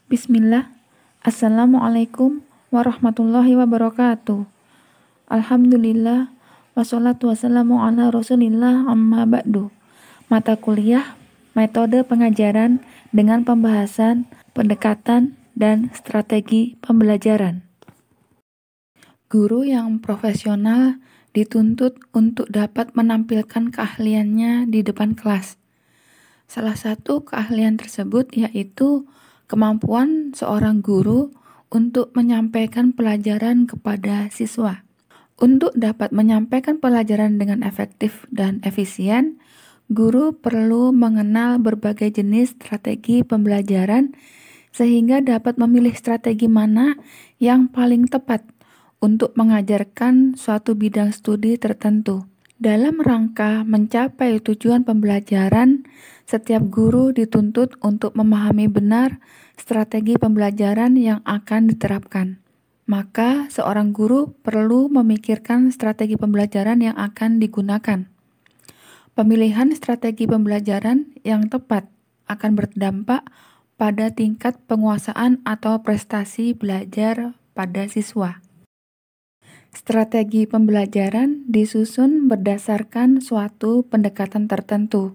Bismillah. Assalamualaikum warahmatullahi wabarakatuh. Alhamdulillah. Wassalatu wassalamu ala rasulillah amma ba'du. Mata kuliah, metode pengajaran dengan pembahasan, pendekatan, dan strategi pembelajaran. Guru yang profesional dituntut untuk dapat menampilkan keahliannya di depan kelas. Salah satu keahlian tersebut yaitu kemampuan seorang guru untuk menyampaikan pelajaran kepada siswa. Untuk dapat menyampaikan pelajaran dengan efektif dan efisien, guru perlu mengenal berbagai jenis strategi pembelajaran sehingga dapat memilih strategi mana yang paling tepat untuk mengajarkan suatu bidang studi tertentu. Dalam rangka mencapai tujuan pembelajaran, setiap guru dituntut untuk memahami benar strategi pembelajaran yang akan diterapkan. Maka, seorang guru perlu memikirkan strategi pembelajaran yang akan digunakan. Pemilihan strategi pembelajaran yang tepat akan berdampak pada tingkat penguasaan atau prestasi belajar pada siswa. Strategi pembelajaran disusun berdasarkan suatu pendekatan tertentu.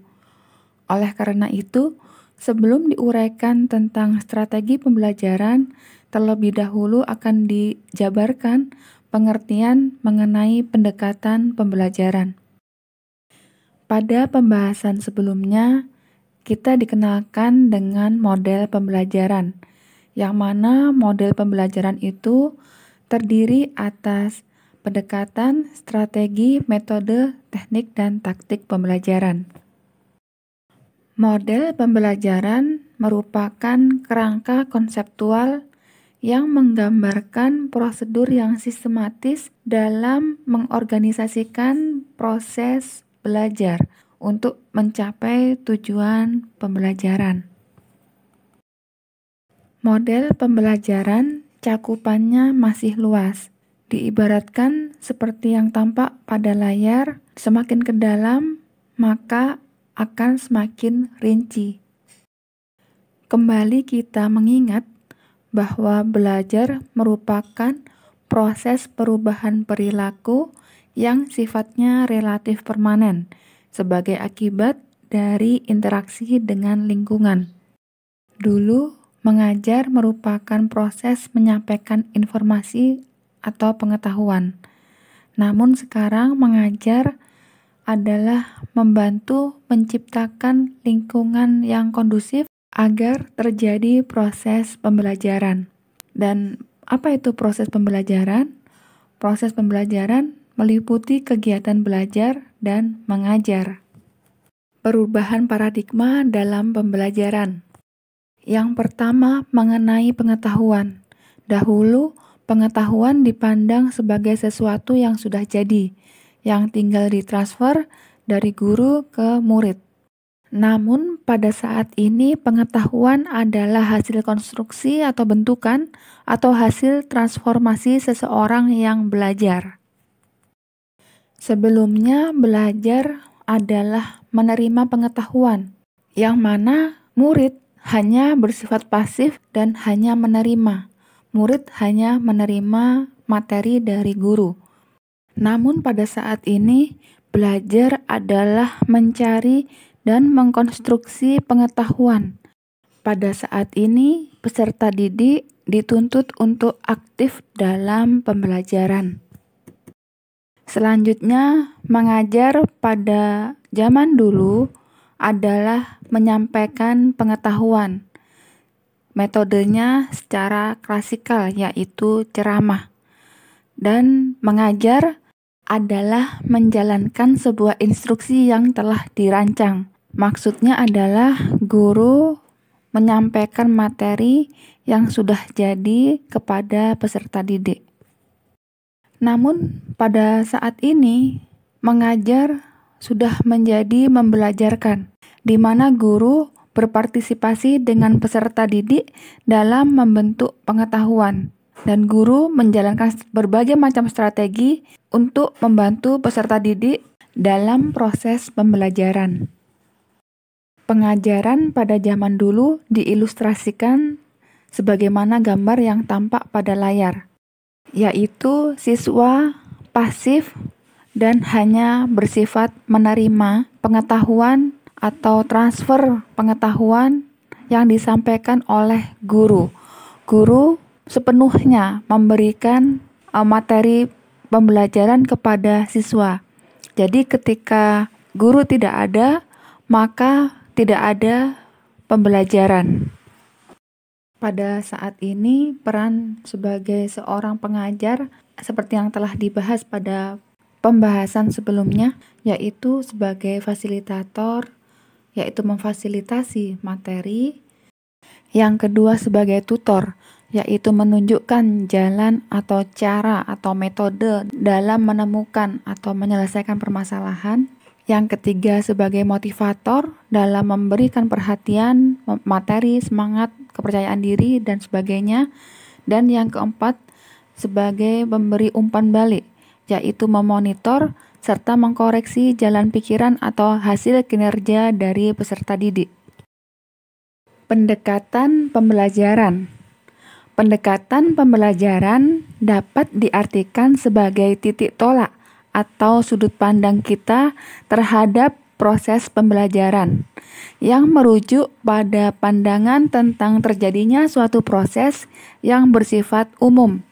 Oleh karena itu, sebelum diuraikan tentang strategi pembelajaran, terlebih dahulu akan dijabarkan pengertian mengenai pendekatan pembelajaran. Pada pembahasan sebelumnya, kita dikenalkan dengan model pembelajaran, yang mana model pembelajaran itu terdiri atas pendekatan, strategi, metode, teknik, dan taktik pembelajaran. Model pembelajaran merupakan kerangka konseptual yang menggambarkan prosedur yang sistematis dalam mengorganisasikan proses belajar untuk mencapai tujuan pembelajaran. Model pembelajaran cakupannya masih luas, diibaratkan seperti yang tampak pada layar, semakin ke dalam maka akan semakin rinci. Kembali kita mengingat bahwa belajar merupakan proses perubahan perilaku yang sifatnya relatif permanen sebagai akibat dari interaksi dengan lingkungan. Dulu, mengajar merupakan proses menyampaikan informasi atau pengetahuan. Namun sekarang mengajar adalah membantu menciptakan lingkungan yang kondusif agar terjadi proses pembelajaran. Dan apa itu proses pembelajaran? Proses pembelajaran meliputi kegiatan belajar dan mengajar. Perubahan paradigma dalam pembelajaran. Yang pertama, mengenai pengetahuan. Dahulu, pengetahuan dipandang sebagai sesuatu yang sudah jadi, yang tinggal ditransfer dari guru ke murid. Namun, pada saat ini pengetahuan adalah hasil konstruksi atau bentukan atau hasil transformasi seseorang yang belajar. Sebelumnya, belajar adalah menerima pengetahuan, yang mana murid hanya bersifat pasif dan hanya menerima. Murid hanya menerima materi dari guru. Namun pada saat ini, belajar adalah mencari dan mengkonstruksi pengetahuan. Pada saat ini, peserta didik dituntut untuk aktif dalam pembelajaran. Selanjutnya, mengajar pada zaman dulu adalah menyampaikan pengetahuan. Metodenya secara klasikal yaitu ceramah. Dan mengajar adalah menjalankan sebuah instruksi yang telah dirancang. Maksudnya adalah guru menyampaikan materi yang sudah jadi kepada peserta didik. Namun pada saat ini mengajar sudah menjadi membelajarkan, di mana guru berpartisipasi dengan peserta didik dalam membentuk pengetahuan, dan guru menjalankan berbagai macam strategi untuk membantu peserta didik dalam proses pembelajaran. Pengajaran pada zaman dulu diilustrasikan sebagaimana gambar yang tampak pada layar, yaitu siswa pasif dan hanya bersifat menerima pengetahuan atau transfer pengetahuan yang disampaikan oleh guru. Guru sepenuhnya memberikan materi pembelajaran kepada siswa. Jadi ketika guru tidak ada, maka tidak ada pembelajaran. Pada saat ini, peran sebagai seorang pengajar seperti yang telah dibahas pada pembahasan sebelumnya, yaitu sebagai fasilitator, yaitu memfasilitasi materi. Yang kedua sebagai tutor, yaitu menunjukkan jalan atau cara atau metode dalam menemukan atau menyelesaikan permasalahan. Yang ketiga sebagai motivator dalam memberikan perhatian, materi, semangat, kepercayaan diri, dan sebagainya. Dan yang keempat sebagai pemberi umpan balik, yaitu memonitor serta mengkoreksi jalan pikiran atau hasil kinerja dari peserta didik. Pendekatan pembelajaran. Pendekatan pembelajaran dapat diartikan sebagai titik tolak atau sudut pandang kita terhadap proses pembelajaran yang merujuk pada pandangan tentang terjadinya suatu proses yang bersifat umum.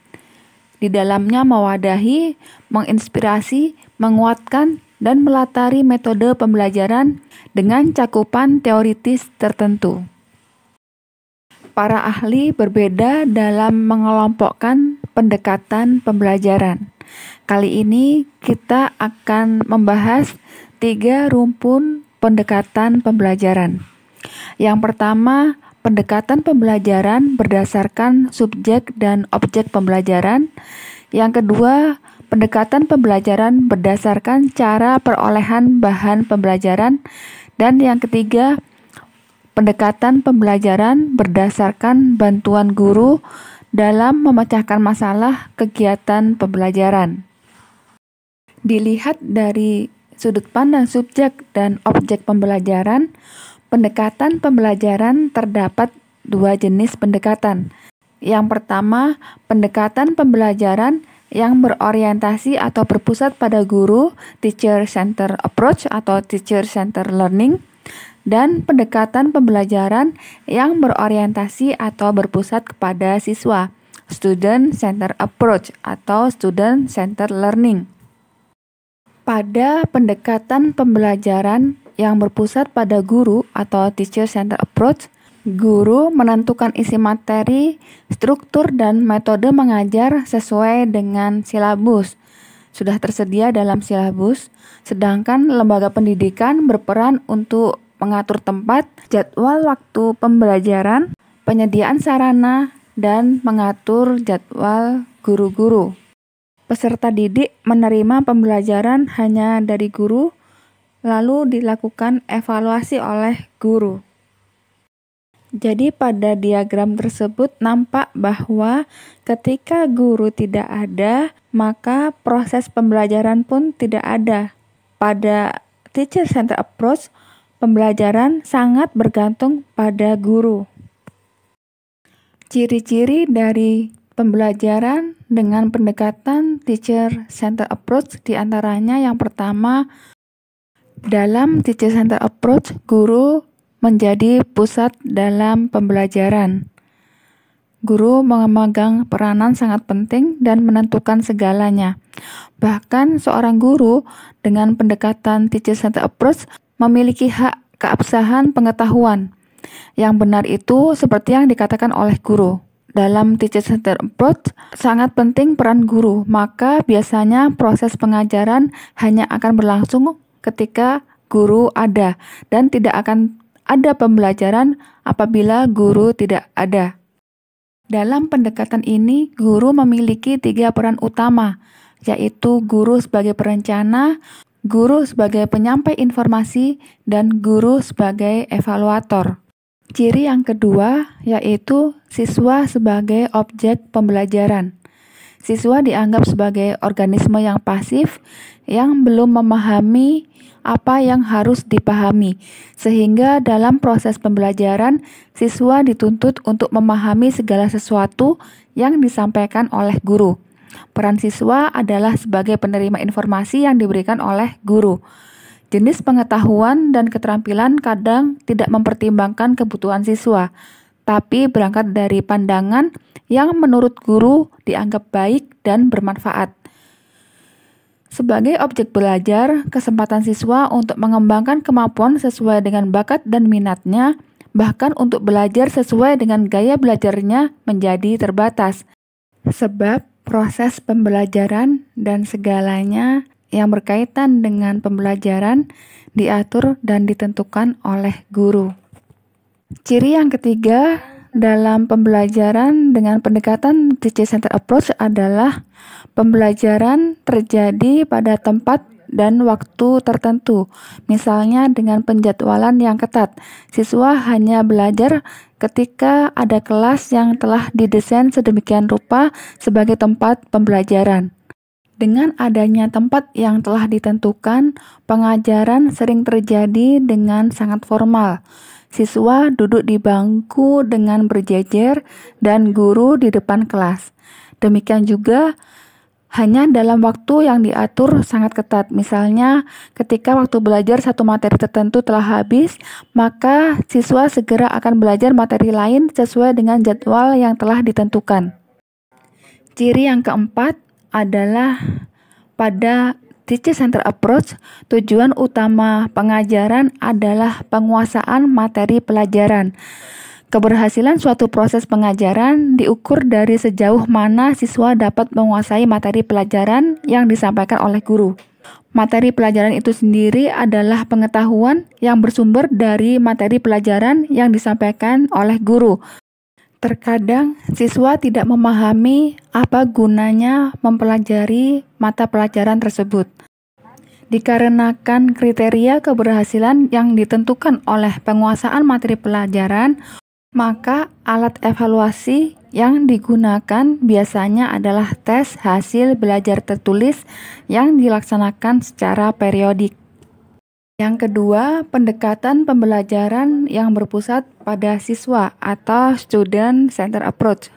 Di dalamnya mewadahi, menginspirasi, menguatkan, dan melatari metode pembelajaran dengan cakupan teoritis tertentu. Para ahli berbeda dalam mengelompokkan pendekatan pembelajaran. Kali ini kita akan membahas 3 rumpun pendekatan pembelajaran. Yang pertama, pendekatan pembelajaran berdasarkan subjek dan objek pembelajaran. Yang kedua, pendekatan pembelajaran berdasarkan cara perolehan bahan pembelajaran. Dan yang ketiga, pendekatan pembelajaran berdasarkan bantuan guru dalam memecahkan masalah kegiatan pembelajaran. Dilihat dari sudut pandang subjek dan objek pembelajaran, pendekatan pembelajaran terdapat 2 jenis pendekatan. Yang pertama, pendekatan pembelajaran yang berorientasi atau berpusat pada guru, teacher-centered approach atau teacher-centered learning. Dan pendekatan pembelajaran yang berorientasi atau berpusat kepada siswa, student-centered approach atau student-centered learning. Pada pendekatan pembelajaran yang berpusat pada guru atau teacher-centered approach, guru menentukan isi materi, struktur, dan metode mengajar sesuai dengan silabus. Sudah tersedia dalam silabus, sedangkan lembaga pendidikan berperan untuk mengatur tempat, jadwal waktu pembelajaran, penyediaan sarana, dan mengatur jadwal guru-guru. Peserta didik menerima pembelajaran hanya dari guru, lalu dilakukan evaluasi oleh guru. Jadi pada diagram tersebut nampak bahwa ketika guru tidak ada, maka proses pembelajaran pun tidak ada. Pada teacher-centered approach, pembelajaran sangat bergantung pada guru. Ciri-ciri dari pembelajaran dengan pendekatan teacher-centered approach diantaranya yang pertama, dalam teacher-centered approach, guru menjadi pusat dalam pembelajaran. Guru memegang peranan sangat penting dan menentukan segalanya. Bahkan seorang guru dengan pendekatan teacher-centered approach memiliki hak keabsahan pengetahuan. Yang benar itu seperti yang dikatakan oleh guru. Dalam teacher-centered approach, sangat penting peran guru, maka biasanya proses pengajaran hanya akan berlangsung ketika guru ada, dan tidak akan ada pembelajaran apabila guru tidak ada. Dalam pendekatan ini, guru memiliki 3 peran utama, yaitu guru sebagai perencana, guru sebagai penyampai informasi, dan guru sebagai evaluator. Ciri yang kedua yaitu siswa sebagai objek pembelajaran. Siswa dianggap sebagai organisme yang pasif yang belum memahami apa yang harus dipahami, sehingga dalam proses pembelajaran siswa dituntut untuk memahami segala sesuatu yang disampaikan oleh guru. Peran siswa adalah sebagai penerima informasi yang diberikan oleh guru. Jenis pengetahuan dan keterampilan kadang tidak mempertimbangkan kebutuhan siswa, tapi berangkat dari pandangan yang menurut guru dianggap baik dan bermanfaat. Sebagai objek belajar, kesempatan siswa untuk mengembangkan kemampuan sesuai dengan bakat dan minatnya, bahkan untuk belajar sesuai dengan gaya belajarnya menjadi terbatas. Sebab proses pembelajaran dan segalanya yang berkaitan dengan pembelajaran diatur dan ditentukan oleh guru. Ciri yang ketiga dalam pembelajaran dengan pendekatan teacher-centered approach adalah pembelajaran terjadi pada tempat dan waktu tertentu. Misalnya dengan penjadwalan yang ketat, siswa hanya belajar ketika ada kelas yang telah didesain sedemikian rupa sebagai tempat pembelajaran. Dengan adanya tempat yang telah ditentukan, pengajaran sering terjadi dengan sangat formal. Siswa duduk di bangku dengan berjejer dan guru di depan kelas. Demikian juga hanya dalam waktu yang diatur sangat ketat. Misalnya ketika waktu belajar satu materi tertentu telah habis, maka siswa segera akan belajar materi lain sesuai dengan jadwal yang telah ditentukan. Ciri yang keempat adalah pada teacher-centered approach, tujuan utama pengajaran adalah penguasaan materi pelajaran. Keberhasilan suatu proses pengajaran diukur dari sejauh mana siswa dapat menguasai materi pelajaran yang disampaikan oleh guru. Materi pelajaran itu sendiri adalah pengetahuan yang bersumber dari materi pelajaran yang disampaikan oleh guru. Terkadang siswa tidak memahami apa gunanya mempelajari mata pelajaran tersebut. Dikarenakan kriteria keberhasilan yang ditentukan oleh penguasaan materi pelajaran, maka alat evaluasi yang digunakan biasanya adalah tes hasil belajar tertulis yang dilaksanakan secara periodik. Yang kedua, pendekatan pembelajaran yang berpusat pada siswa atau student-centered approach.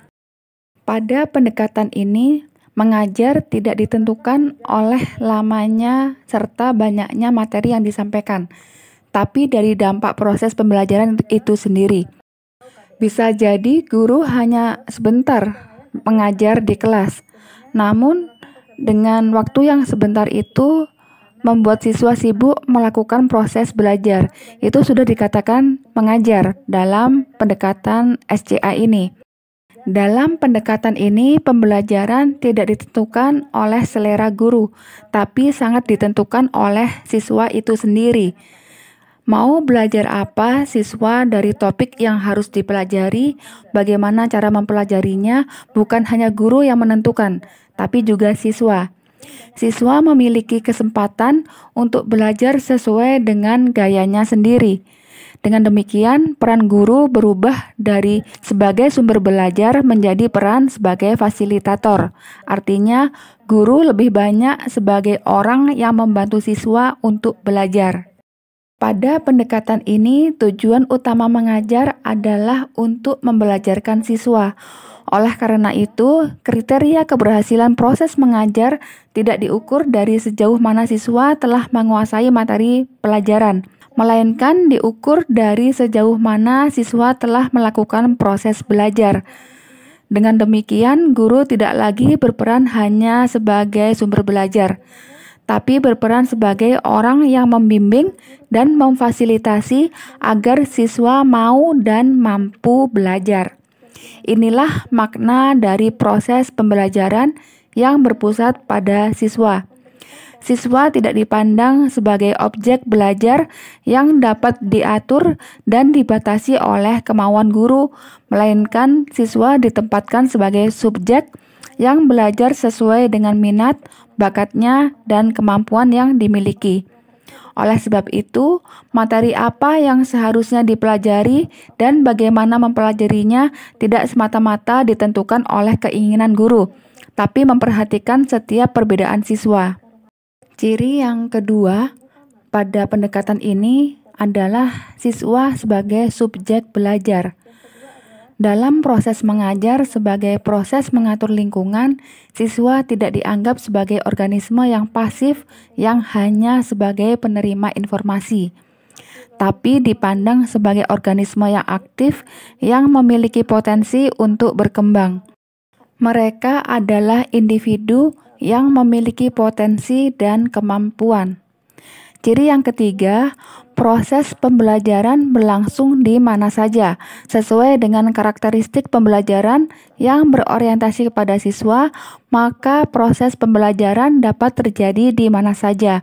Pada pendekatan ini, mengajar tidak ditentukan oleh lamanya serta banyaknya materi yang disampaikan, tapi dari dampak proses pembelajaran itu sendiri. Bisa jadi guru hanya sebentar mengajar di kelas, namun dengan waktu yang sebentar itu membuat siswa sibuk melakukan proses belajar. Itu sudah dikatakan mengajar dalam pendekatan SCA ini. Dalam pendekatan ini, pembelajaran tidak ditentukan oleh selera guru, tapi sangat ditentukan oleh siswa itu sendiri. Mau belajar apa siswa dari topik yang harus dipelajari, bagaimana cara mempelajarinya, bukan hanya guru yang menentukan, tapi juga siswa. Siswa memiliki kesempatan untuk belajar sesuai dengan gayanya sendiri. Dengan demikian, peran guru berubah dari sebagai sumber belajar menjadi peran sebagai fasilitator. Artinya, guru lebih banyak sebagai orang yang membantu siswa untuk belajar. Pada pendekatan ini, tujuan utama mengajar adalah untuk membelajarkan siswa. Oleh karena itu, kriteria keberhasilan proses mengajar tidak diukur dari sejauh mana siswa telah menguasai materi pelajaran, melainkan diukur dari sejauh mana siswa telah melakukan proses belajar. Dengan demikian, guru tidak lagi berperan hanya sebagai sumber belajar, tapi berperan sebagai orang yang membimbing dan memfasilitasi agar siswa mau dan mampu belajar. Inilah makna dari proses pembelajaran yang berpusat pada siswa. Siswa tidak dipandang sebagai objek belajar yang dapat diatur dan dibatasi oleh kemauan guru, melainkan siswa ditempatkan sebagai subjek yang belajar sesuai dengan minat, bakatnya, dan kemampuan yang dimiliki. Oleh sebab itu, materi apa yang seharusnya dipelajari dan bagaimana mempelajarinya tidak semata-mata ditentukan oleh keinginan guru, tapi memperhatikan setiap perbedaan siswa. Ciri yang kedua pada pendekatan ini adalah siswa sebagai subjek belajar. Dalam proses mengajar sebagai proses mengatur lingkungan, siswa tidak dianggap sebagai organisme yang pasif yang hanya sebagai penerima informasi, tapi dipandang sebagai organisme yang aktif yang memiliki potensi untuk berkembang. Mereka adalah individu yang memiliki potensi dan kemampuan. Ciri yang ketiga, proses pembelajaran berlangsung di mana saja, sesuai dengan karakteristik pembelajaran yang berorientasi kepada siswa, maka proses pembelajaran dapat terjadi di mana saja.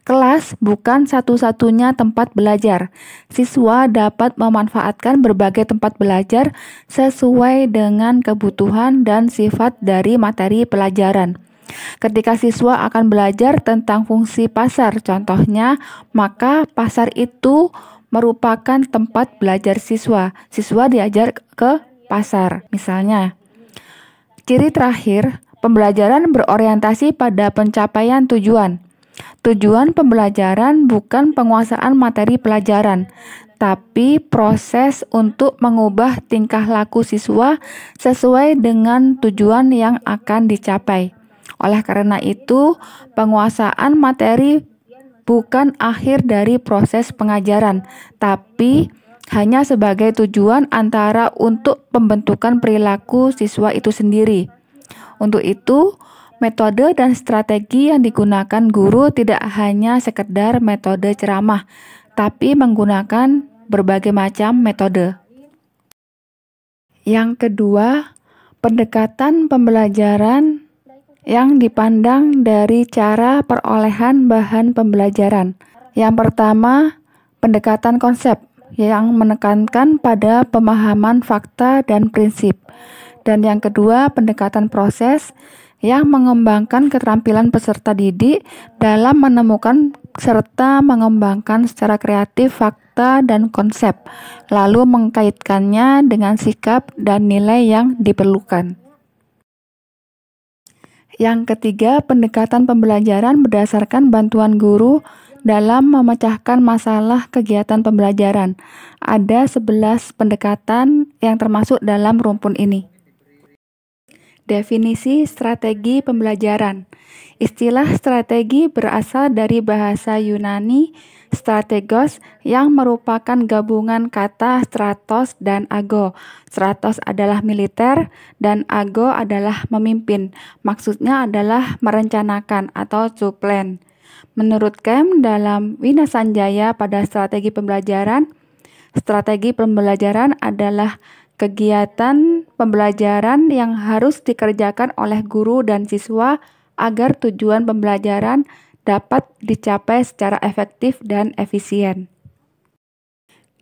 Kelas bukan satu-satunya tempat belajar. Siswa dapat memanfaatkan berbagai tempat belajar sesuai dengan kebutuhan dan sifat dari materi pelajaran. Ketika siswa akan belajar tentang fungsi pasar, contohnya, maka pasar itu merupakan tempat belajar siswa. Siswa diajar ke pasar, misalnya. Ciri terakhir, pembelajaran berorientasi pada pencapaian tujuan. Tujuan pembelajaran bukan penguasaan materi pelajaran, tapi proses untuk mengubah tingkah laku siswa sesuai dengan tujuan yang akan dicapai. Oleh karena itu, penguasaan materi bukan akhir dari proses pengajaran, tapi hanya sebagai tujuan antara untuk pembentukan perilaku siswa itu sendiri. Untuk itu, metode dan strategi yang digunakan guru tidak hanya sekedar metode ceramah, tapi menggunakan berbagai macam metode. Yang kedua, pendekatan pembelajaran yang dipandang dari cara perolehan bahan pembelajaran. Yang pertama, pendekatan konsep yang menekankan pada pemahaman fakta dan prinsip. Dan yang kedua, pendekatan proses yang mengembangkan keterampilan peserta didik dalam menemukan serta mengembangkan secara kreatif fakta dan konsep, lalu mengkaitkannya dengan sikap dan nilai yang diperlukan. Yang ketiga, pendekatan pembelajaran berdasarkan bantuan guru dalam memecahkan masalah kegiatan pembelajaran. Ada 11 pendekatan yang termasuk dalam rumpun ini. Definisi strategi pembelajaran. Istilah strategi berasal dari bahasa Yunani strategos yang merupakan gabungan kata stratos dan ago. Stratos adalah militer dan ago adalah memimpin. Maksudnya adalah merencanakan atau to plan. Menurut Kem dalam Winasanjaya pada strategi pembelajaran adalah kegiatan pembelajaran yang harus dikerjakan oleh guru dan siswa agar tujuan pembelajaran dapat dicapai secara efektif dan efisien.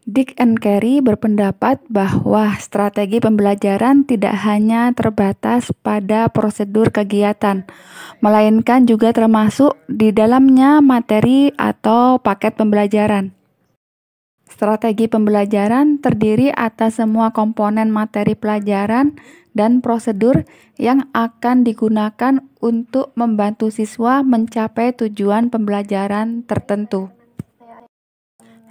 Dick and Carey berpendapat bahwa strategi pembelajaran tidak hanya terbatas pada prosedur kegiatan, melainkan juga termasuk di dalamnya materi atau paket pembelajaran. Strategi pembelajaran terdiri atas semua komponen materi pelajaran dan prosedur yang akan digunakan untuk membantu siswa mencapai tujuan pembelajaran tertentu.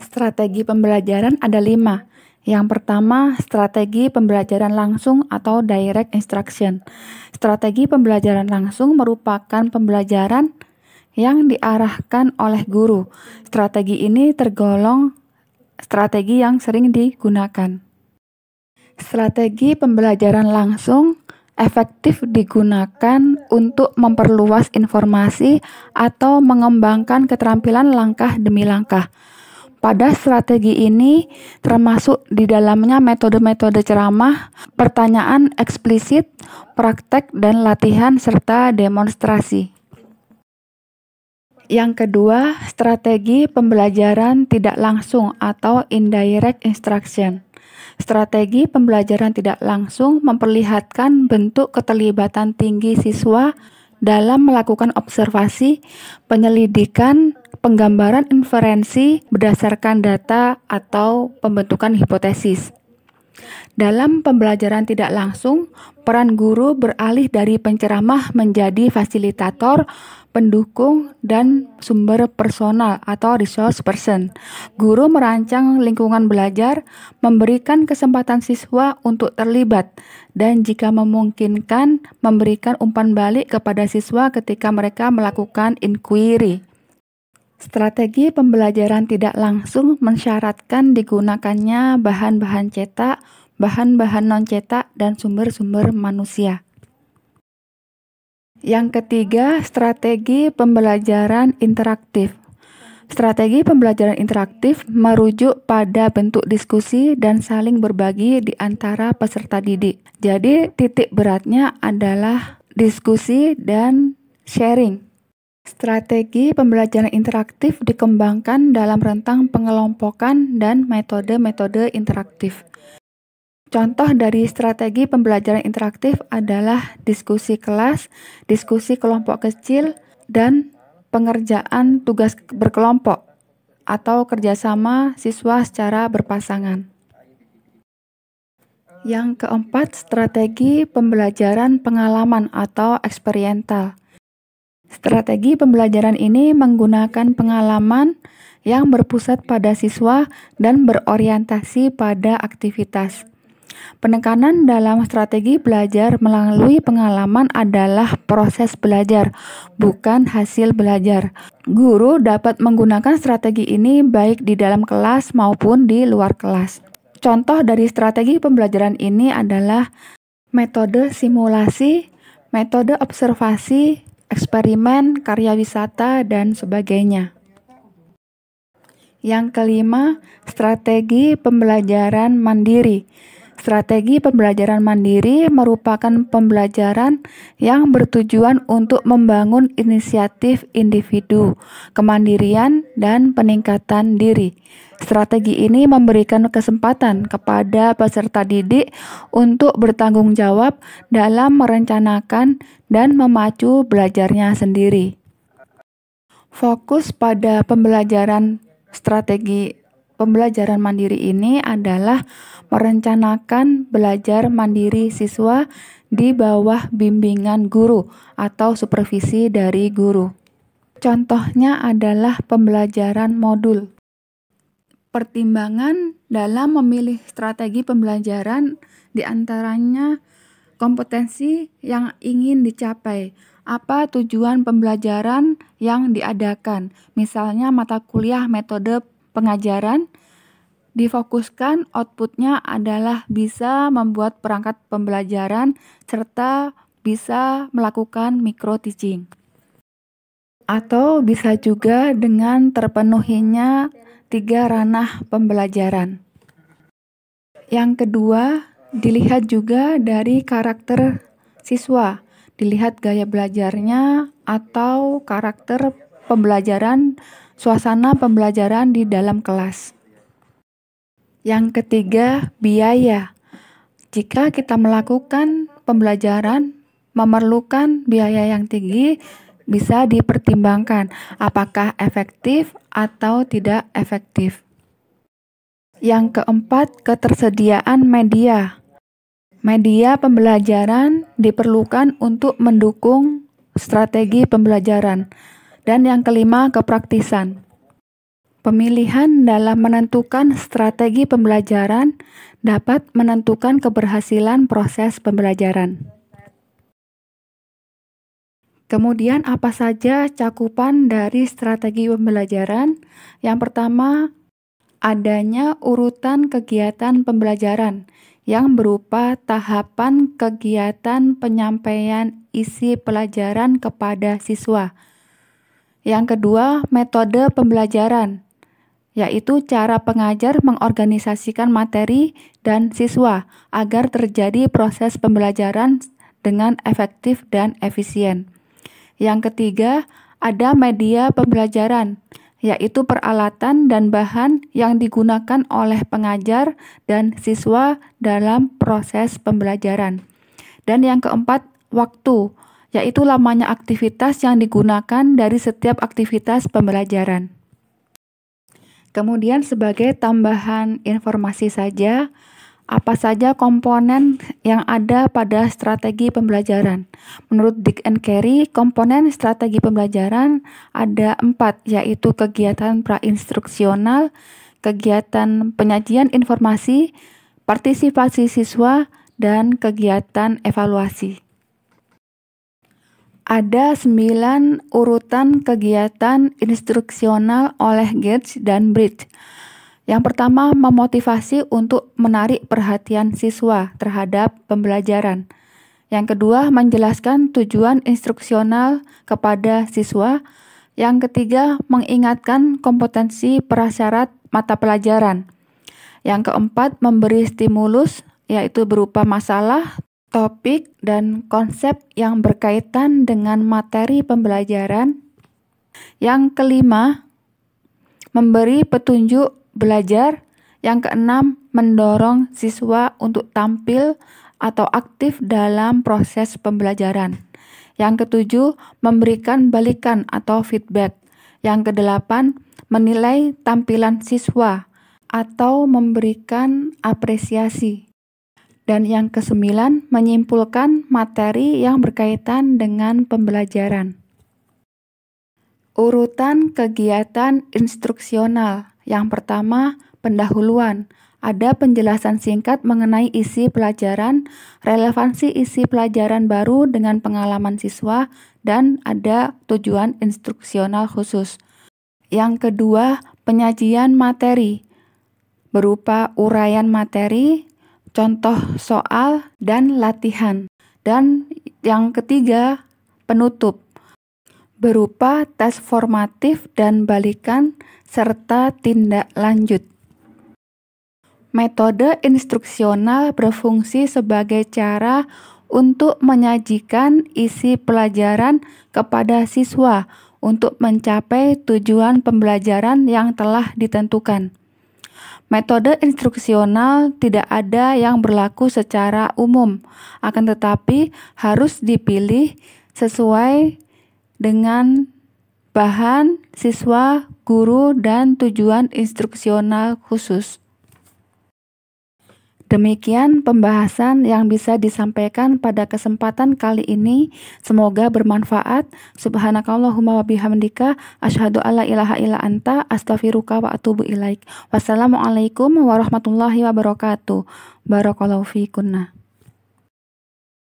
Strategi pembelajaran ada 5. Yang pertama, strategi pembelajaran langsung atau direct instruction. Strategi pembelajaran langsung merupakan pembelajaran yang diarahkan oleh guru. Strategi ini tergolong strategi yang sering digunakan. Strategi pembelajaran langsung efektif digunakan untuk memperluas informasi atau mengembangkan keterampilan langkah demi langkah. Pada strategi ini termasuk di dalamnya metode-metode ceramah, pertanyaan eksplisit, praktek dan latihan serta demonstrasi. Yang kedua, strategi pembelajaran tidak langsung atau indirect instruction. Strategi pembelajaran tidak langsung memperlihatkan bentuk keterlibatan tinggi siswa dalam melakukan observasi, penyelidikan, penggambaran inferensi berdasarkan data atau pembentukan hipotesis. Dalam pembelajaran tidak langsung, peran guru beralih dari penceramah menjadi fasilitator, pendukung, dan sumber personal atau resource person. Guru merancang lingkungan belajar, memberikan kesempatan siswa untuk terlibat, dan jika memungkinkan, memberikan umpan balik kepada siswa ketika mereka melakukan inquiry. Strategi pembelajaran tidak langsung mensyaratkan digunakannya bahan-bahan cetak, bahan-bahan non-cetak, dan sumber-sumber manusia. Yang ketiga, strategi pembelajaran interaktif. Strategi pembelajaran interaktif merujuk pada bentuk diskusi dan saling berbagi di antara peserta didik. Jadi, titik beratnya adalah diskusi dan sharing. Strategi pembelajaran interaktif dikembangkan dalam rentang pengelompokan dan metode-metode interaktif. Contoh dari strategi pembelajaran interaktif adalah diskusi kelas, diskusi kelompok kecil, dan pengerjaan tugas berkelompok atau kerjasama siswa secara berpasangan. Yang keempat, strategi pembelajaran pengalaman atau eksperiental. Strategi pembelajaran ini menggunakan pengalaman yang berpusat pada siswa dan berorientasi pada aktivitas. Penekanan dalam strategi belajar melalui pengalaman adalah proses belajar, bukan hasil belajar. Guru dapat menggunakan strategi ini baik di dalam kelas maupun di luar kelas. Contoh dari strategi pembelajaran ini adalah metode simulasi, metode observasi, eksperimen, karya wisata, dan sebagainya. Yang kelima, strategi pembelajaran mandiri. Strategi pembelajaran mandiri merupakan pembelajaran yang bertujuan untuk membangun inisiatif individu, kemandirian, dan peningkatan diri. Strategi ini memberikan kesempatan kepada peserta didik untuk bertanggung jawab dalam merencanakan dan memacu belajarnya sendiri. Fokus pada pembelajaran strategi pembelajaran mandiri ini adalah merencanakan belajar mandiri siswa di bawah bimbingan guru atau supervisi dari guru. Contohnya adalah pembelajaran modul. Pertimbangan dalam memilih strategi pembelajaran diantaranya kompetensi yang ingin dicapai, apa tujuan pembelajaran yang diadakan, misalnya mata kuliah metode pengajaran, difokuskan outputnya adalah bisa membuat perangkat pembelajaran serta bisa melakukan micro teaching. Atau bisa juga dengan terpenuhinya 3 ranah pembelajaran. Yang kedua, dilihat juga dari karakter siswa, dilihat gaya belajarnya atau karakter pembelajaran, suasana pembelajaran di dalam kelas. Yang ketiga, biaya. Jika kita melakukan pembelajaran memerlukan biaya yang tinggi, bisa dipertimbangkan apakah efektif atau tidak efektif. Yang keempat, ketersediaan media. Media pembelajaran diperlukan untuk mendukung strategi pembelajaran. Dan yang kelima, kepraktisan. Pemilihan dalam menentukan strategi pembelajaran dapat menentukan keberhasilan proses pembelajaran. Kemudian apa saja cakupan dari strategi pembelajaran? Yang pertama, adanya urutan kegiatan pembelajaran yang berupa tahapan kegiatan penyampaian isi pelajaran kepada siswa. Yang kedua, metode pembelajaran, yaitu cara pengajar mengorganisasikan materi dan siswa agar terjadi proses pembelajaran dengan efektif dan efisien. Yang ketiga, ada media pembelajaran, yaitu peralatan dan bahan yang digunakan oleh pengajar dan siswa dalam proses pembelajaran. Dan yang keempat, waktu, yaitu lamanya aktivitas yang digunakan dari setiap aktivitas pembelajaran. Kemudian sebagai tambahan informasi saja, Apa saja komponen yang ada pada strategi pembelajaran? Menurut Dick and Carey, komponen strategi pembelajaran ada 4, yaitu kegiatan prainstruksional, kegiatan penyajian informasi, partisipasi siswa, dan kegiatan evaluasi. Ada 9 urutan kegiatan instruksional oleh Gates dan Bridge. Yang pertama, memotivasi untuk menarik perhatian siswa terhadap pembelajaran. Yang kedua, menjelaskan tujuan instruksional kepada siswa. Yang ketiga, mengingatkan kompetensi prasyarat mata pelajaran. Yang keempat, memberi stimulus, yaitu berupa masalah, topik, dan konsep yang berkaitan dengan materi pembelajaran. Yang kelima, memberi petunjuk belajar. Yang keenam, mendorong siswa untuk tampil atau aktif dalam proses pembelajaran. Yang ketujuh, memberikan balikan atau feedback. Yang kedelapan, menilai tampilan siswa atau memberikan apresiasi. Dan yang kesembilan, menyimpulkan materi yang berkaitan dengan pembelajaran. Urutan kegiatan instruksional. Yang pertama, pendahuluan. Ada penjelasan singkat mengenai isi pelajaran, relevansi isi pelajaran baru dengan pengalaman siswa, dan ada tujuan instruksional khusus. Yang kedua, penyajian materi berupa uraian materi, contoh soal, dan latihan. Dan yang ketiga, penutup berupa tes formatif dan balikan serta tindak lanjut. Metode instruksional berfungsi sebagai cara untuk menyajikan isi pelajaran kepada siswa untuk mencapai tujuan pembelajaran yang telah ditentukan. Metode instruksional tidak ada yang berlaku secara umum, akan tetapi harus dipilih sesuai dengan bahan, siswa, guru, dan tujuan instruksional khusus. Demikian pembahasan yang bisa disampaikan pada kesempatan kali ini. Semoga bermanfaat. Subhanakallahumma wa bihamdika asyhadu alla ilaha illa anta astaghfiruka wa atubu ilaik. Wassalamualaikum warahmatullahi wabarakatuh. Barakallahu fiikunna.